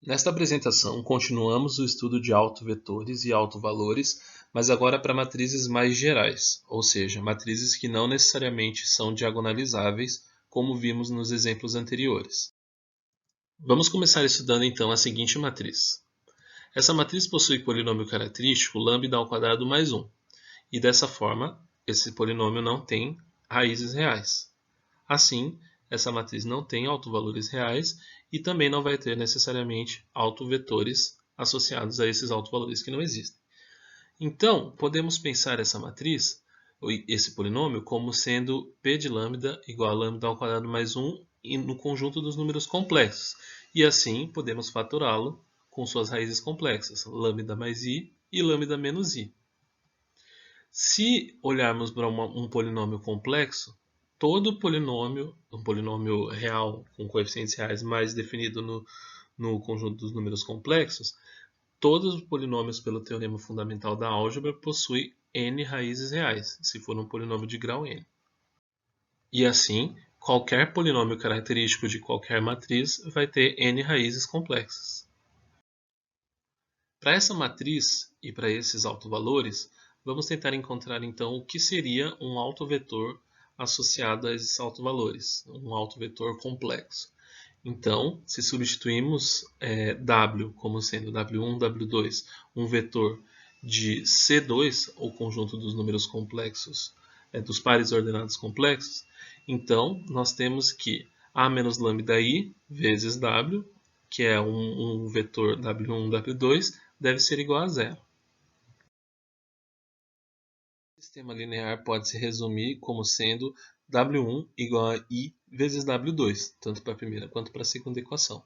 Nesta apresentação, continuamos o estudo de autovetores e autovalores, mas agora para matrizes mais gerais, ou seja, matrizes que não necessariamente são diagonalizáveis, como vimos nos exemplos anteriores. Vamos começar estudando então a seguinte matriz. Essa matriz possui polinômio característico lambda ao quadrado mais 1, e dessa forma, esse polinômio não tem raízes reais. Assim, essa matriz não tem autovalores reais e também não vai ter necessariamente autovetores associados a esses autovalores que não existem. Então, podemos pensar essa matriz, esse polinômio, como sendo p de lambda igual a lambda ao quadrado mais 1 no conjunto dos números complexos. E assim, podemos fatorá-lo com suas raízes complexas, lambda mais i e lambda menos i. Se olharmos para um polinômio complexo, todo polinômio, um polinômio real com coeficientes reais mais definido no conjunto dos números complexos, todos os polinômios pelo teorema fundamental da álgebra possuem n raízes reais, se for um polinômio de grau n. E assim, qualquer polinômio característico de qualquer matriz vai ter n raízes complexas. Para essa matriz e para esses autovalores, vamos tentar encontrar então o que seria um autovetor associado a esses autovalores, um autovetor complexo. Então, se substituímos W como sendo W1, W2, um vetor de C2, ou conjunto dos números complexos, dos pares ordenados complexos, então nós temos que A menos lambda I vezes W, que é um vetor W1, W2, deve ser igual a zero. O sistema linear pode se resumir como sendo W1 igual a I vezes W2, tanto para a primeira quanto para a segunda equação.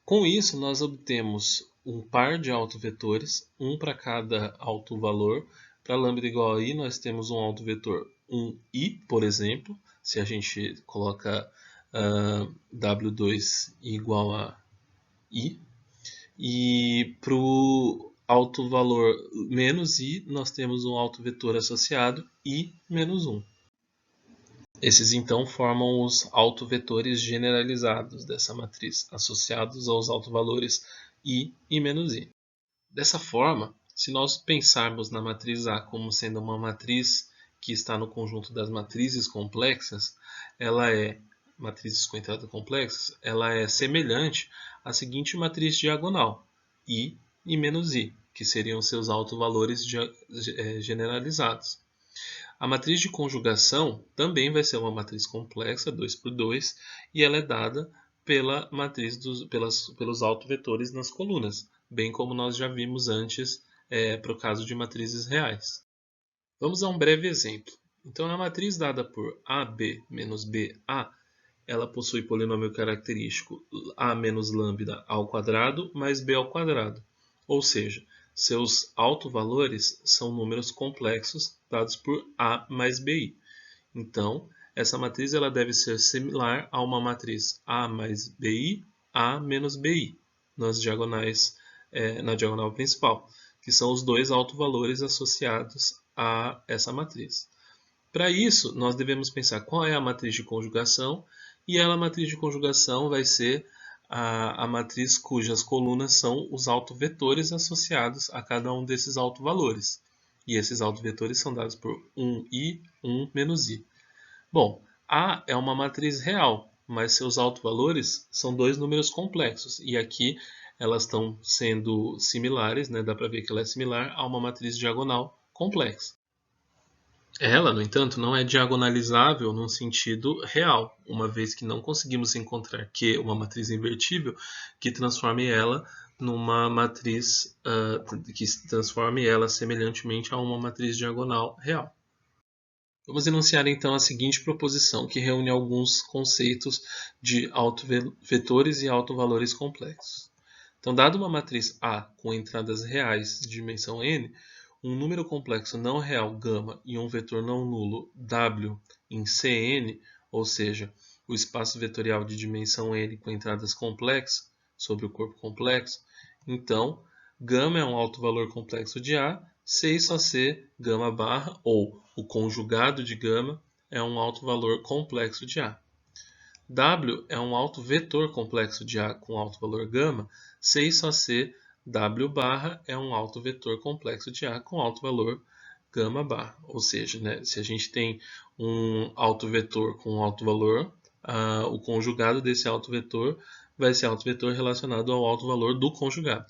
Com isso, nós obtemos um par de autovetores, um para cada autovalor. Para lambda igual a I, nós temos um autovetor 1i, por exemplo, se a gente coloca W2 igual a I. E para o autovalor menos i, nós temos um autovetor associado i menos 1. Esses então formam os autovetores generalizados dessa matriz, associados aos autovalores i e menos i. Dessa forma, se nós pensarmos na matriz A como sendo uma matriz que está no conjunto das matrizes complexas, matrizes com entrada complexas, ela é semelhante à seguinte matriz diagonal, I e menos I, que seriam seus autovalores generalizados. A matriz de conjugação também vai ser uma matriz complexa, 2 por 2, e ela é dada pela matriz pelos autovetores nas colunas, bem como nós já vimos antes para o caso de matrizes reais. Vamos a um breve exemplo. Então, a matriz dada por AB menos BA, ela possui polinômio característico A menos lambda ao quadrado mais B ao quadrado. Ou seja, seus autovalores são números complexos dados por A mais BI. Então, essa matriz ela deve ser similar a uma matriz A mais BI, A menos BI, nas diagonais, na diagonal principal, que são os dois autovalores associados a essa matriz. Para isso, nós devemos pensar qual é a matriz de conjugação, e a matriz de conjugação vai ser a matriz cujas colunas são os autovetores associados a cada um desses autovalores. E esses autovetores são dados por 1i, 1 menos i. Bom, A é uma matriz real, mas seus autovalores são dois números complexos. E aqui elas estão sendo similares, né? Dá para ver que ela é similar a uma matriz diagonal complexa. Ela, no entanto, não é diagonalizável num sentido real, uma vez que não conseguimos encontrar uma matriz invertível que transforme ela numa matriz que transforme ela semelhantemente a uma matriz diagonal real. Vamos enunciar então a seguinte proposição, que reúne alguns conceitos de autovetores e autovalores complexos. Então, dado uma matriz A com entradas reais de dimensão n, um número complexo não real γ e um vetor não nulo w em Cn, ou seja, o espaço vetorial de dimensão n com entradas complexas sobre o corpo complexo, então γ é um autovalor complexo de A, C e só C, γ barra, ou o conjugado de γ, é um autovalor complexo de A. W é um autovetor complexo de A com alto valor gama, C e só C, W barra é um autovetor complexo de A com alto valor gama barra. Ou seja, né, se a gente tem um autovetor com alto valor, o conjugado desse autovetor vai ser autovetor relacionado ao alto valor do conjugado.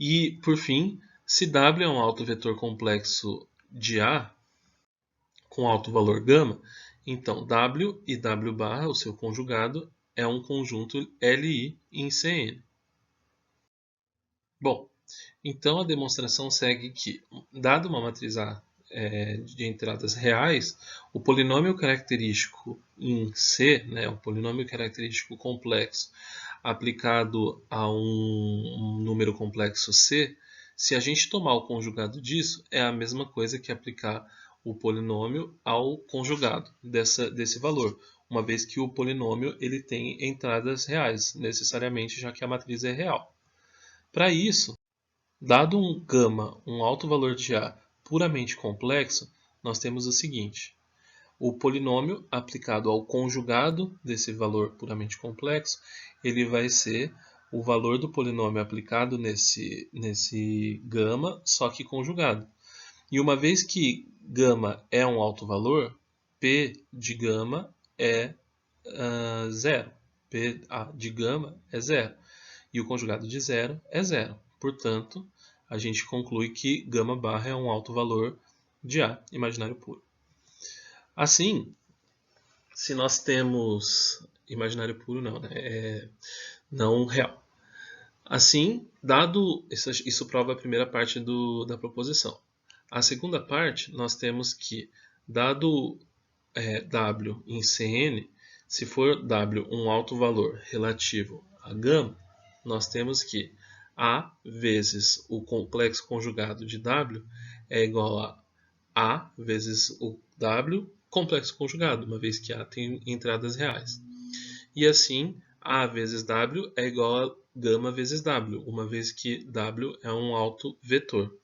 E, por fim, se W é um autovetor complexo de A com alto valor gama, então W e W barra, o seu conjugado, é um conjunto Li em Cn. Bom, então a demonstração segue que, dada uma matriz A de entradas reais, o polinômio característico em C, né, o polinômio característico complexo, aplicado a um número complexo C, se a gente tomar o conjugado disso, é a mesma coisa que aplicar o polinômio ao conjugado desse valor, uma vez que o polinômio ele tem entradas reais, necessariamente, já que a matriz é real. Para isso, dado um gama, um alto valor de A puramente complexo, nós temos o seguinte: o polinômio aplicado ao conjugado desse valor puramente complexo, ele vai ser o valor do polinômio aplicado nesse gama, só que conjugado. E uma vez que gama é um alto valor, P de gama é zero. P de gama é zero. E o conjugado de zero é zero. Portanto, a gente conclui que gama barra é um alto valor de A, imaginário puro. Assim, se nós temos imaginário puro, não, né? Não real. Assim, dado isso prova a primeira parte da proposição. A segunda parte, nós temos que, dado W em Cn, se for W um alto valor relativo a gama, nós temos que A vezes o complexo conjugado de W é igual a vezes o W complexo conjugado, uma vez que A tem entradas reais. E assim, A vezes W é igual a gama vezes W, uma vez que W é um alto vetor.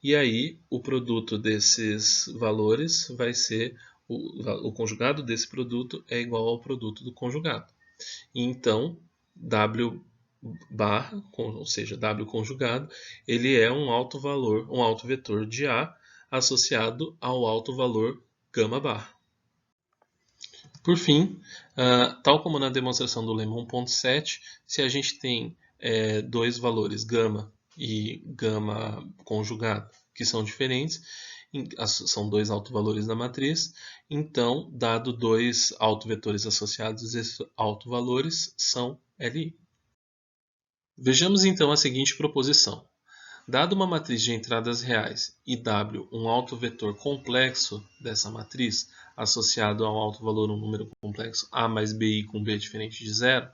E aí, o produto desses valores vai ser, o conjugado desse produto é igual ao produto do conjugado. E então, W barra, ou seja, W conjugado, ele é um alto valor, um alto vetor de A associado ao alto valor gama barra. Por fim, tal como na demonstração do lema 1.7, se a gente tem dois valores gama e gama conjugado que são diferentes, são dois autovalores da matriz, então, dado dois autovetores associados, esses autovalores são Li. Vejamos então a seguinte proposição. Dado uma matriz de entradas reais e W um autovetor complexo dessa matriz, associado a um alto valor um número complexo A mais BI com B diferente de zero,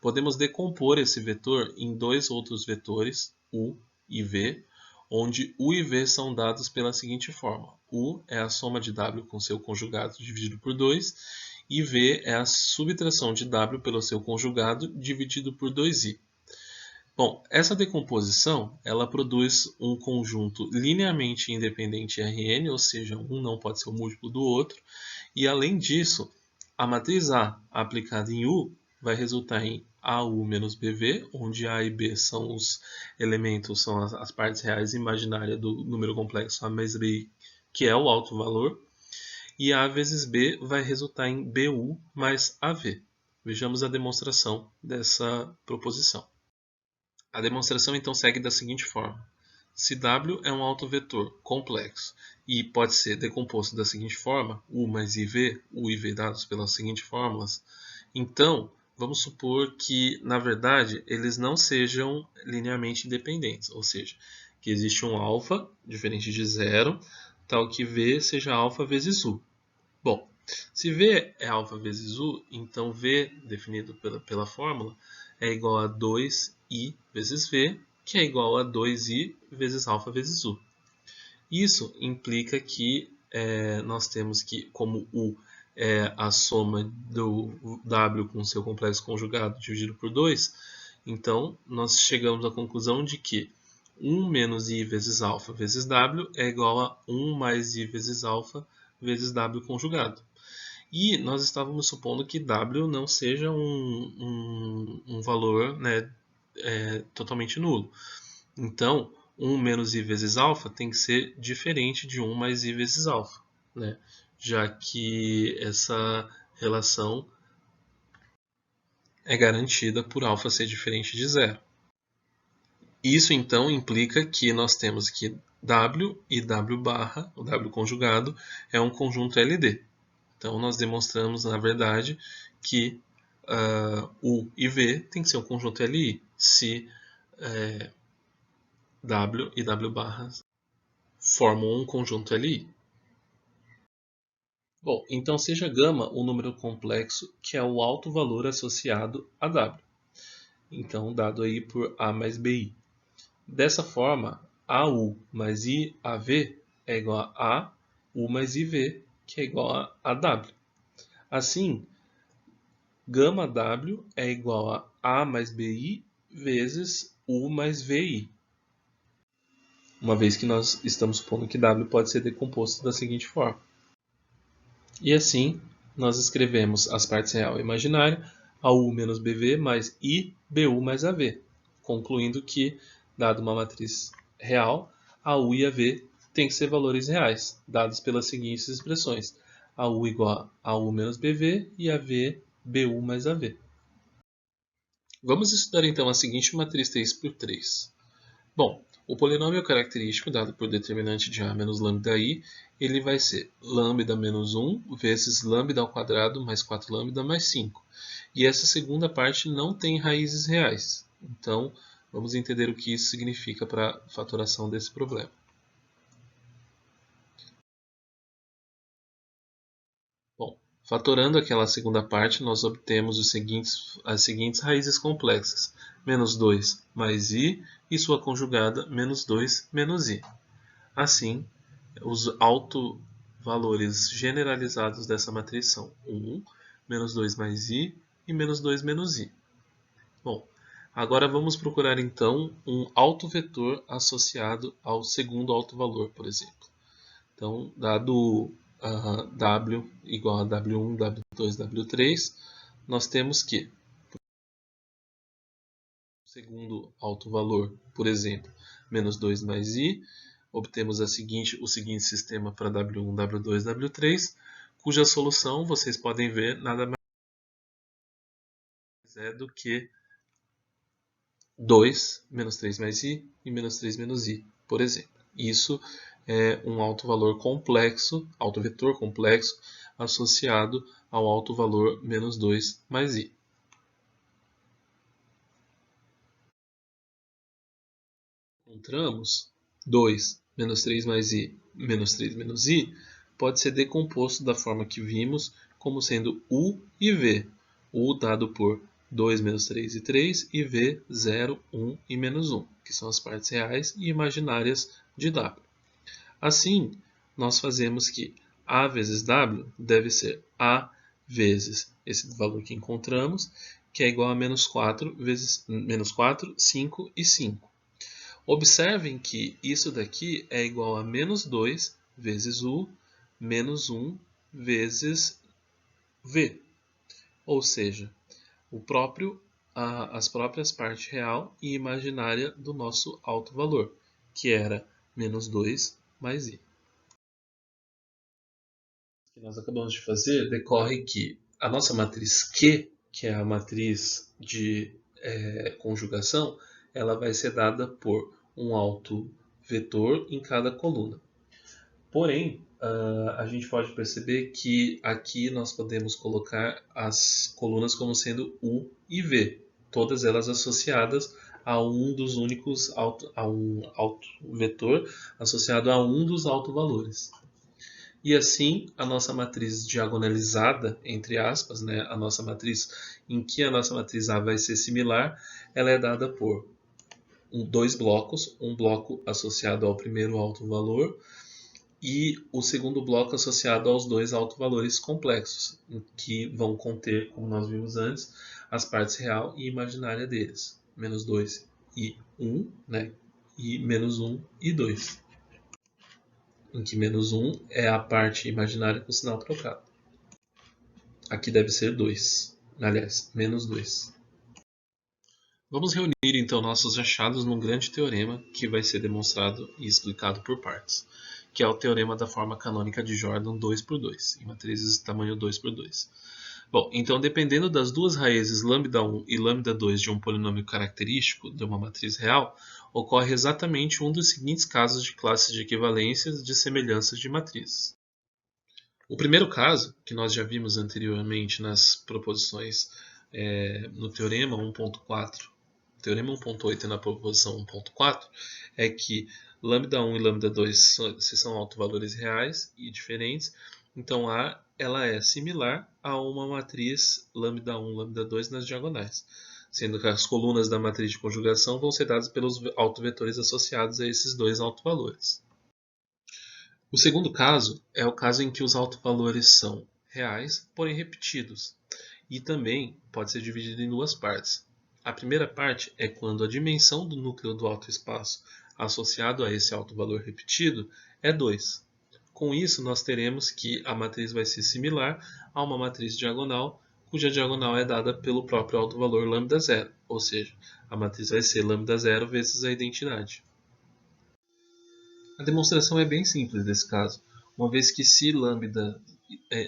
podemos decompor esse vetor em dois outros vetores, U e V, onde U e V são dados pela seguinte forma. U é a soma de W com seu conjugado dividido por 2, e V é a subtração de W pelo seu conjugado dividido por 2i. Bom, essa decomposição ela produz um conjunto linearmente independente Rn, ou seja, um não pode ser o múltiplo do outro, e além disso, a matriz A aplicada em U vai resultar em AU menos BV, onde A e B são os elementos, são as partes reais e imaginárias do número complexo A mais B, que é o alto valor, e A vezes B vai resultar em BU mais AV. Vejamos a demonstração dessa proposição. A demonstração então segue da seguinte forma. Se W é um autovetor complexo e pode ser decomposto da seguinte forma, U mais IV, U e V dados pelas seguintes fórmulas, então vamos supor que, na verdade, eles não sejam linearmente independentes, ou seja, que existe um alfa diferente de zero, tal que V seja alfa vezes U. Bom, se V é alfa vezes U, então V, definido pela fórmula, é igual a 2i vezes V, que é igual a 2i vezes alfa vezes U. Isso implica que nós temos que, como U é a soma do W com seu complexo conjugado dividido por 2, então nós chegamos à conclusão de que 1 menos i vezes alfa vezes W é igual a 1 mais i vezes alfa vezes W conjugado. E nós estávamos supondo que W não seja um valor, né, totalmente nulo. Então, 1 menos i vezes alfa tem que ser diferente de 1 mais i vezes alfa, né? Já que essa relação é garantida por alfa ser diferente de zero. Isso então implica que nós temos que W e W barra, o W conjugado, é um conjunto LD. Então nós demonstramos, na verdade, que U e V tem que ser um conjunto LI, se W e W barra formam um conjunto LI. Bom, então seja γ um número complexo que é o alto valor associado a W. Então, dado aí por A mais BI. Dessa forma, AU mais IAV é igual a U mais IV, que é igual a W. Assim, γW é igual a mais BI vezes U mais VI. Uma vez que nós estamos supondo que W pode ser decomposto da seguinte forma. E assim, nós escrevemos as partes real e imaginária, AU menos BV mais IBU mais AV, concluindo que, dado uma matriz real, AU e AV têm que ser valores reais, dados pelas seguintes expressões: AU igual a AU menos BV e AV BU mais AV. Vamos estudar então a seguinte matriz 3×3. Bom, o polinômio característico dado por determinante de A menos lambda ele vai ser lambda menos 1 vezes lambda ao quadrado mais 4 lambda mais 5. E essa segunda parte não tem raízes reais. Então, vamos entender o que isso significa para a fatoração desse problema. Bom, fatorando aquela segunda parte, nós obtemos as seguintes raízes complexas. Menos 2 mais i e sua conjugada menos 2 menos i. Assim, os autovalores generalizados dessa matriz são 1, menos 2 mais i e menos 2 menos i. Bom, agora vamos procurar então um autovetor associado ao segundo autovalor, por exemplo. Então, dado W igual a W1, W2, W3, nós temos que o segundo autovalor, por exemplo, menos 2 mais i, obtemos o seguinte sistema para W1, W2, W3, cuja solução, vocês podem ver, nada mais é do que 2 menos 3 mais i e menos 3 menos i, por exemplo. Isso é um autovalor complexo, autovetor complexo, associado ao autovalor menos 2 mais i. Encontramos 2 menos 3 mais i menos 3 menos i pode ser decomposto da forma que vimos, como sendo U e V. U dado por 2 menos 3 e 3 e V 0, 1 e menos 1, que são as partes reais e imaginárias de W. Assim, nós fazemos que A vezes W deve ser A vezes esse valor que encontramos, que é igual a menos 4 vezes menos 4, 5 e 5. Observem que isso daqui é igual a menos 2 vezes U menos 1 vezes V. Ou seja, as próprias partes real e imaginária do nosso alto valor, que era menos 2 mais i. O que nós acabamos de fazer decorre que a nossa matriz Q, que é a matriz de conjugação, ela vai ser dada por um autovetor em cada coluna. Porém, a gente pode perceber que aqui nós podemos colocar as colunas como sendo U e V, todas elas associadas a um dos únicos a um autovetor associado a um dos autovalores. E assim, a nossa matriz diagonalizada, entre aspas, né, a nossa matriz em que a nossa matriz A vai ser similar, ela é dada por dois blocos, um bloco associado ao primeiro autovalor e o segundo bloco associado aos dois autovalores complexos, que vão conter, como nós vimos antes, as partes real e imaginária deles, menos 2 e 1, né, e menos 1 e 2. Em que menos 1 é a parte imaginária com sinal trocado. Aqui deve ser 2. Aliás, menos 2. Vamos reunir então nossos achados num grande teorema que vai ser demonstrado e explicado por partes, que é o teorema da forma canônica de Jordan 2 por 2, em matrizes tamanho 2 por 2. Bom, então dependendo das duas raízes lambda1 e lambda2 de um polinômio característico de uma matriz real, ocorre exatamente um dos seguintes casos de classes de equivalências de semelhanças de matrizes. O primeiro caso, que nós já vimos anteriormente nas proposições no teorema 1.4, teorema 1.8 e na proposição 1.4, é que lambda1 e lambda2 se são autovalores reais e diferentes, então A ela é similar a uma matriz lambda1 e lambda2 nas diagonais, sendo que as colunas da matriz de conjugação vão ser dadas pelos autovetores associados a esses dois autovalores. O segundo caso é o caso em que os autovalores são reais, porém repetidos, e também pode ser dividido em duas partes. A primeira parte é quando a dimensão do núcleo do autoespaço associado a esse autovalor repetido é 2. Com isso, nós teremos que a matriz vai ser similar a uma matriz diagonal, cuja diagonal é dada pelo próprio autovalor λ0, ou seja, a matriz vai ser λ0 vezes a identidade. A demonstração é bem simples nesse caso, uma vez que se lambda1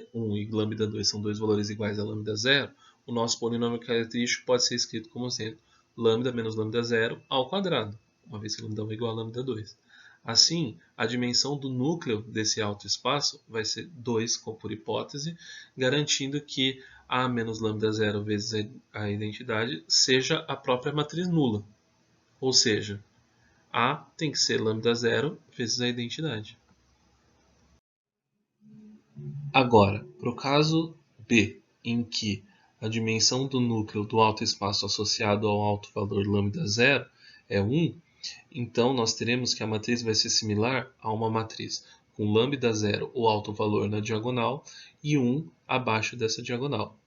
e lambda2 são dois valores iguais a lambda0, o nosso polinômio característico pode ser escrito como sendo lambda menos lambda0 ao quadrado, uma vez que lambda1 é igual a lambda2. Assim, a dimensão do núcleo desse autoespaço vai ser 2, por hipótese, garantindo que A menos lambda0 vezes a identidade seja a própria matriz nula, ou seja, A tem que ser lambda0 vezes a identidade. Agora, para o caso B, em que a dimensão do núcleo do autoespaço associado ao autovalor λ0 é 1, então nós teremos que a matriz vai ser similar a uma matriz com λ0, o autovalor na diagonal, e 1 abaixo dessa diagonal.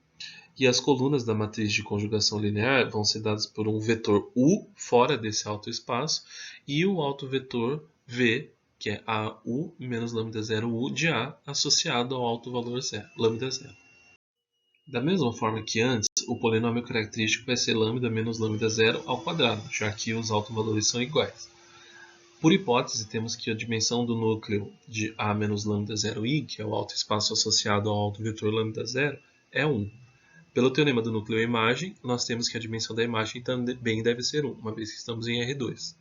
E as colunas da matriz de conjugação linear vão ser dadas por um vetor U fora desse autoespaço e o autovetor V, que é AU menos λ0U de A associado ao autovalor λ0. Da mesma forma que antes, o polinômio característico vai ser lambda menos lambda0 ao quadrado, já que os autovalores são iguais. Por hipótese, temos que a dimensão do núcleo de A menos lambda0i, que é o autoespaço associado ao autovetor lambda0, é 1. Pelo teorema do núcleo e imagem, nós temos que a dimensão da imagem também deve ser 1, uma vez que estamos em R2.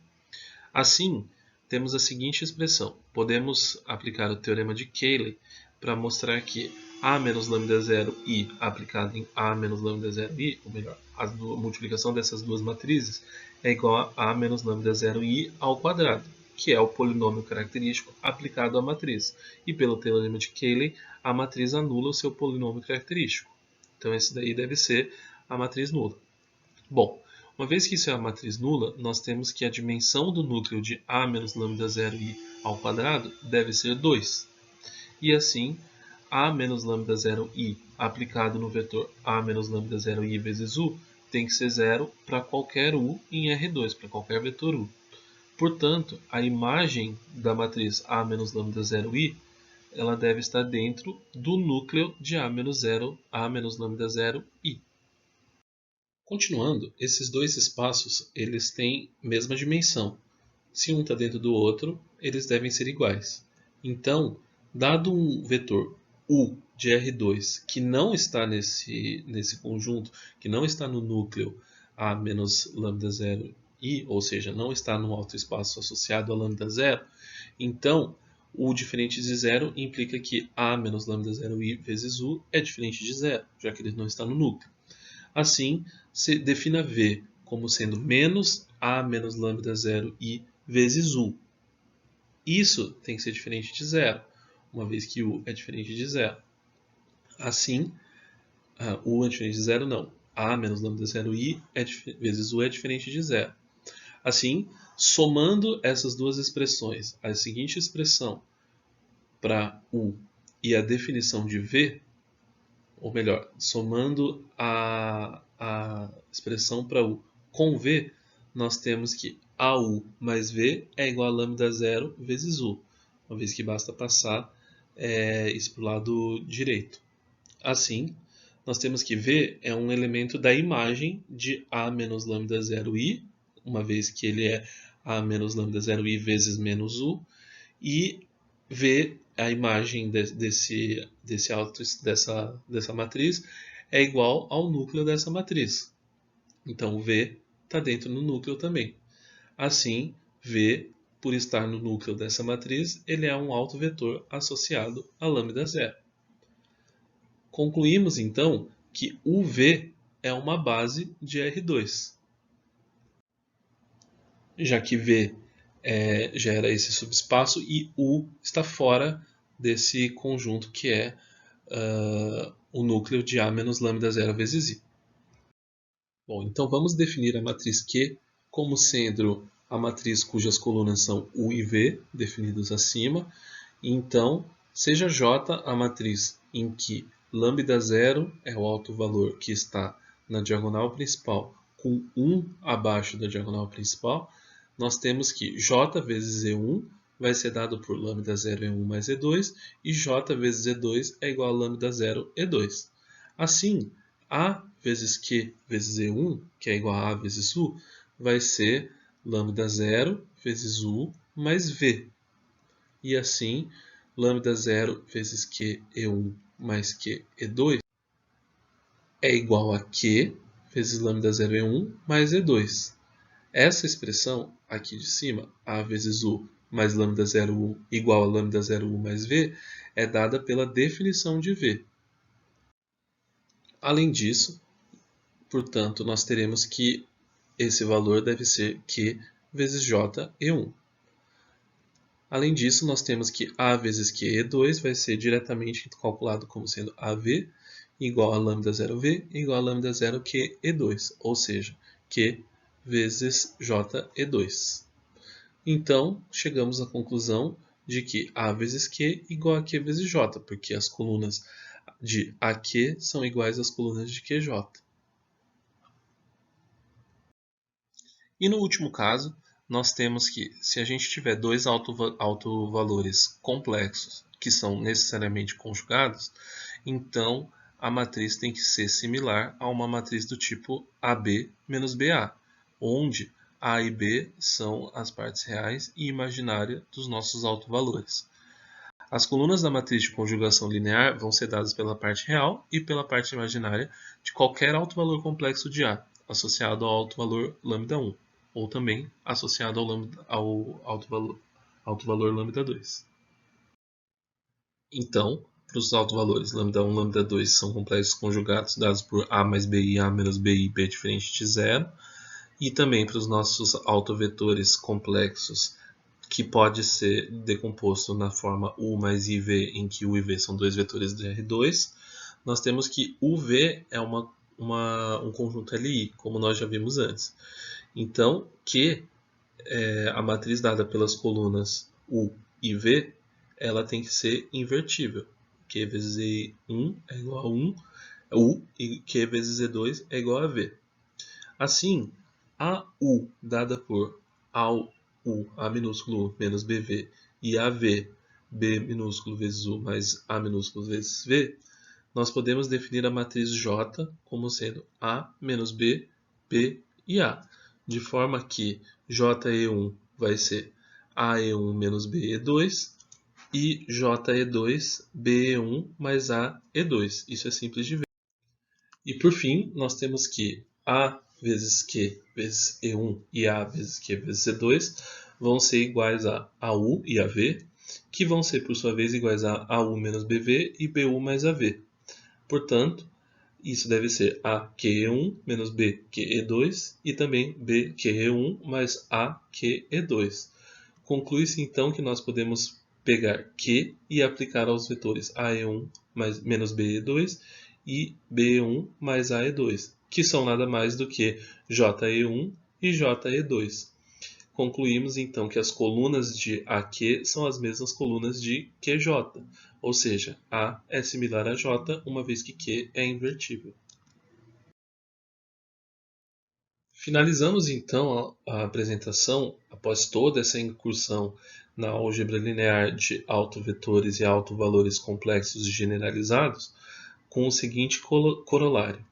Assim, temos a seguinte expressão. Podemos aplicar o teorema de Cayley para mostrar que A menos lambda0i aplicado em A menos lambda0i, ou melhor, a multiplicação dessas duas matrizes, é igual a A menos lambda0i ao quadrado, que é o polinômio característico aplicado à matriz. E pelo teorema de Cayley, a matriz anula o seu polinômio característico. Então, esse daí deve ser a matriz nula. Bom, uma vez que isso é a matriz nula, nós temos que a dimensão do núcleo de A menos lambda0i ao quadrado deve ser 2. E assim, A menos lambda0i aplicado no vetor A menos lambda0i vezes U tem que ser 0 para qualquer U em R2, para qualquer vetor U. Portanto, a imagem da matriz A menos lambda0i ela deve estar dentro do núcleo de A menos lambda0i. Continuando, esses dois espaços eles têm mesma dimensão. Se um está dentro do outro, eles devem ser iguais. Então, dado um vetor U de R2 que não está nesse conjunto, que não está no núcleo A menos lambda0i, ou seja, não está no autoespaço associado a lambda0, então U diferente de zero implica que A menos lambda0i vezes U é diferente de zero, já que ele não está no núcleo. Assim, se defina V como sendo menos A menos lambda0i vezes U. Isso tem que ser diferente de zero, uma vez que U é diferente de zero. Assim, U é diferente de zero, não. A menos lambda0i vezes U é diferente de zero. Assim, somando essas duas expressões, a seguinte expressão para U e a definição de V, ou melhor, somando a expressão para U com V, nós temos que AU mais V é igual a λ0 vezes U, uma vez que basta passar isso para o lado direito. Assim, nós temos que V é um elemento da imagem de A menos lambda 0i, uma vez que ele é A menos lambda 0i vezes menos U, e V, a imagem dessa matriz, é igual ao núcleo dessa matriz. Então, o V está dentro do núcleo também. Assim, V, por estar no núcleo dessa matriz, ele é um autovetor associado a lambda 0. Concluímos, então, que o V é uma base de R2. Já que V gera esse subespaço e U está fora desse conjunto que é o núcleo de A menos lambda 0 vezes I. Bom, então vamos definir a matriz Q como sendo a matriz cujas colunas são U e V, definidos acima. Então, seja J a matriz em que lambda 0 é o autovalor que está na diagonal principal com 1 abaixo da diagonal principal, nós temos que J vezes E1 vai ser dado por lambda 0 E1 mais E2, e J vezes E2 é igual a lambda 0 E2. Assim, A vezes Q vezes E1, que é igual a A vezes U, vai ser lambda 0 vezes U mais V. E assim, lambda 0 vezes Q E1 mais Q E2 é igual a Q vezes lambda 0 E1 mais E2. Essa expressão aqui de cima, A vezes U mais lambda 0U igual a lambda 0U mais V, é dada pela definição de V. Além disso, portanto, nós teremos que esse valor deve ser Q vezes J E1. Além disso, nós temos que A vezes Q E2 vai ser diretamente calculado como sendo AV igual a lambda 0V igual a lambda 0Q E2, ou seja, Q vezes J E2. Então, chegamos à conclusão de que A vezes Q igual a Q vezes J, porque as colunas de AQ são iguais às colunas de QJ. E no último caso, nós temos que, se a gente tiver dois autovalores complexos que são necessariamente conjugados, então a matriz tem que ser similar a uma matriz do tipo AB menos BA, onde A e B são as partes reais e imaginárias dos nossos autovalores. As colunas da matriz de conjugação linear vão ser dadas pela parte real e pela parte imaginária de qualquer autovalor complexo de A, associado ao autovalor λ1, ou também associado ao autovalor λ2. Então, para os autovalores λ1 e λ2 são complexos conjugados dados por A mais BI, A menos BI, B diferente de zero. E também para os nossos autovetores complexos, que pode ser decomposto na forma U mais IV, em que U e V são dois vetores de R2, nós temos que UV é um conjunto LI, como nós já vimos antes. Então, que a matriz dada pelas colunas U e V, ela tem que ser invertível. Q vezes E1 é igual a 1, U, e Q vezes E2 é igual a V. Assim, AU dada por AU, A minúsculo U menos BV, e AV, B minúsculo vezes U mais A minúsculo vezes V, nós podemos definir a matriz J como sendo A menos B, B e A, de forma que JE1 vai ser AE1 menos BE2 e JE2 BE1 mais AE2. Isso é simples de ver. E por fim, nós temos que A vezes Q vezes E1 e A vezes Q vezes E2 vão ser iguais a AU e AV, que vão ser por sua vez iguais a AU menos BV e BU mais AV. Portanto, isso deve ser AQE1 menos BQE2 e também BQE1 mais AQE2. Conclui-se então que nós podemos pegar Q e aplicar aos vetores AE1 menos BE2 e BE1 mais AE2, que são nada mais do que JE1 e JE2. Concluímos então que as colunas de AQ são as mesmas colunas de QJ, ou seja, A é similar a J, uma vez que Q é invertível. Finalizamos então a apresentação, após toda essa incursão na álgebra linear de autovetores e autovalores complexos e generalizados, com o seguinte corolário.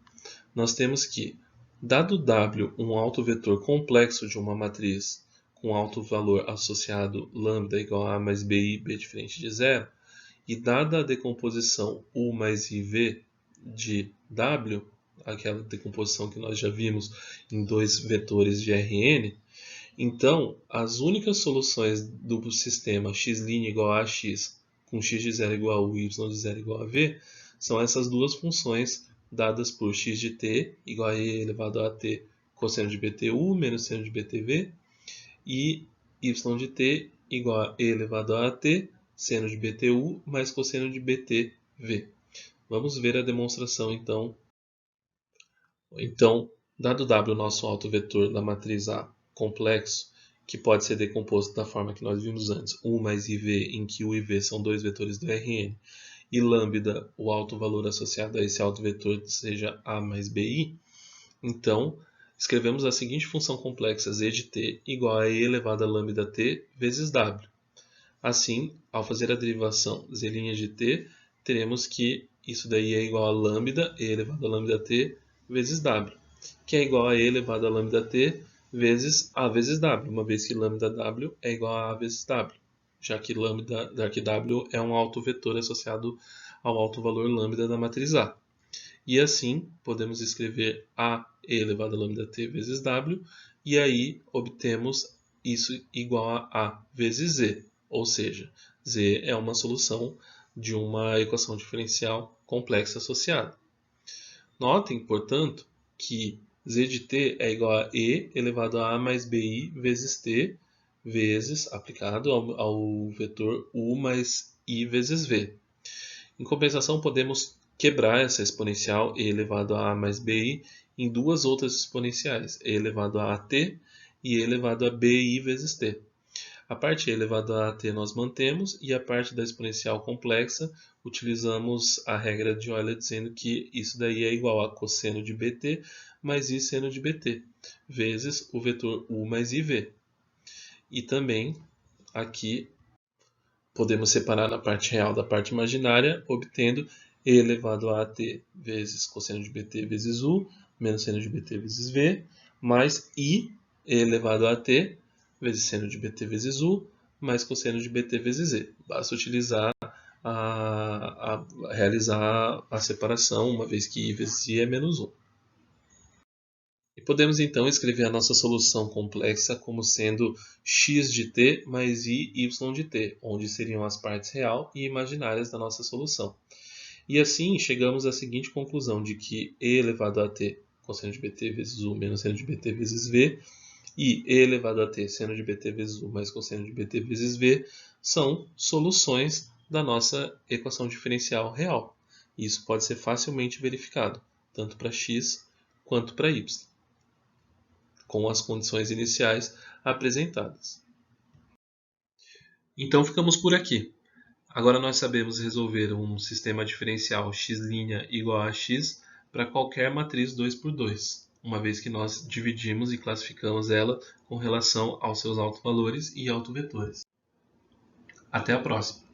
Nós temos que, dado W um autovetor complexo de uma matriz com alto valor associado lambda igual a mais bi, b diferente de zero, e dada a decomposição U mais IV de W, aquela decomposição que nós já vimos em dois vetores de Rn, então as únicas soluções do sistema x' igual a x com x de 0 igual a u e y de 0 igual a v são essas duas funções dadas por x de t igual a e elevado a t cosseno de btu menos seno de btv e y de t igual a e elevado a t seno de btu mais cosseno de btv. Vamos ver a demonstração então. Então, dado W nosso autovetor da matriz A complexo, que pode ser decomposto da forma que nós vimos antes, U mais IV, em que U e V são dois vetores do Rn, e lambda, o autovalor associado a esse autovetor, seja A mais BI, então escrevemos a seguinte função complexa z de t igual a e elevado a lambda t vezes W. Assim, ao fazer a derivação z' de t, teremos que isso daí é igual a lambda e elevado a lambda t vezes W, que é igual a e elevado a lambda t vezes a vezes W, uma vez que lambda W é igual a vezes W, já que W é um autovetor associado ao autovalor lambda da matriz A. E assim, podemos escrever a e elevado a lambda t vezes W, e aí obtemos isso igual a vezes z, ou seja, z é uma solução de uma equação diferencial complexa associada. Notem, portanto, que z de t é igual a e elevado a mais bi vezes t vezes, aplicado ao vetor u mais i vezes v. Em compensação, podemos quebrar essa exponencial e elevado a mais bi em duas outras exponenciais, e elevado a t e e elevado a bi vezes t. A parte e elevado a t nós mantemos, e a parte da exponencial complexa utilizamos a regra de Euler dizendo que isso daí é igual a cosseno de bt mais i seno de bt, vezes o vetor u mais iv. E também aqui podemos separar na parte real da parte imaginária, obtendo e elevado a t vezes cosseno de bt vezes u, menos seno de bt vezes v, mais i elevado a t vezes seno de bt vezes u, mais cosseno de bt vezes z. Basta utilizar realizar a separação, uma vez que i vezes i é menos 1. E podemos então escrever a nossa solução complexa como sendo x de t mais i y de t, onde seriam as partes real e imaginárias da nossa solução. E assim chegamos à seguinte conclusão de que e elevado a t cosseno de bt vezes u menos seno de bt vezes v e e elevado a t seno de bt vezes u mais cosseno de bt vezes v são soluções da nossa equação diferencial real. Isso pode ser facilmente verificado, tanto para x quanto para y, com as condições iniciais apresentadas. Então ficamos por aqui. Agora nós sabemos resolver um sistema diferencial x' igual a x para qualquer matriz 2×2, uma vez que nós dividimos e classificamos ela com relação aos seus autovalores e autovetores. Até a próxima!